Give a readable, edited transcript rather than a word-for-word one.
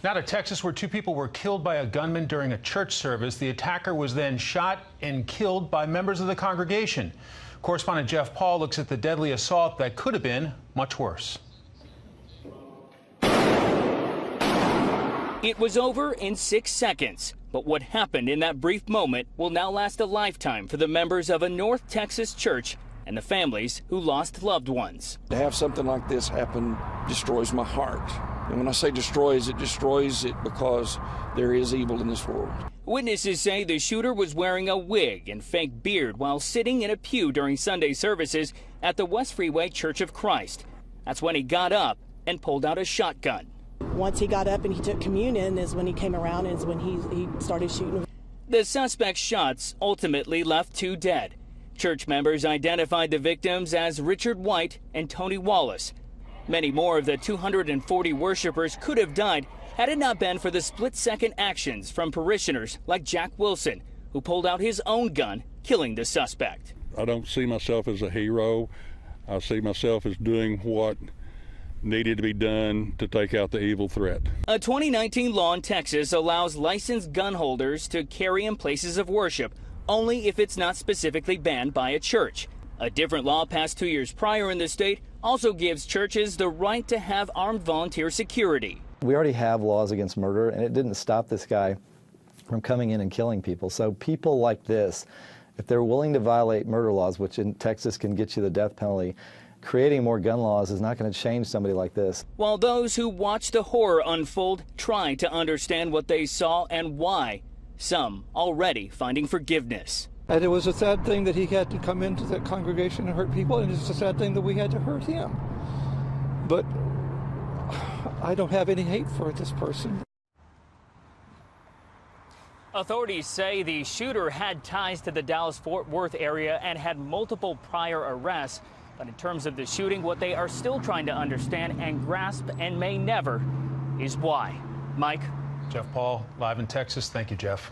Now to Texas, where two people were killed by a gunman during a church service. The attacker was then shot and killed by members of the congregation. Correspondent Jeff Paul looks at the deadly assault that could have been much worse. It was over in 6 seconds, but what happened in that brief moment will now last a lifetime for the members of a North Texas church and the families who lost loved ones. To have something like this happen destroys my heart. And when I say destroys it because there is evil in this world. Witnesses say the shooter was wearing a wig and fake beard while sitting in a pew during Sunday services at the West Freeway Church of Christ. That's when he got up and pulled out a shotgun. Once he got up and he took communion is when he came around and is when he started shooting. The suspect's shots ultimately left two dead. Church members identified the victims as Richard White and Tony Wallace. Many more of the 240 worshipers could have died had it not been for the split-second actions from parishioners like Jack Wilson, who pulled out his own gun, killing the suspect. I don't see myself as a hero. I see myself as doing what needed to be done to take out the evil threat. A 2019 law in Texas allows licensed gun holders to carry in places of worship only if it's not specifically banned by a church. A different law passed 2 years prior in the state also gives churches the right to have armed volunteer security. We already have laws against murder, and it didn't stop this guy from coming in and killing people. So people like this, if they're willing to violate murder laws, which in Texas can get you the death penalty, creating more gun laws is not going to change somebody like this. While those who watched the horror unfold try to understand what they saw and why, some already finding forgiveness. And it was a sad thing that he had to come into the congregation and hurt people, and it's a sad thing that we had to hurt him. But I don't have any hate for this person. Authorities say the shooter had ties to the Dallas-Fort Worth area and had multiple prior arrests. But in terms of the shooting, what they are still trying to understand and grasp and may never is why. Mike? Jeff Paul, live in Texas. Thank you, Jeff.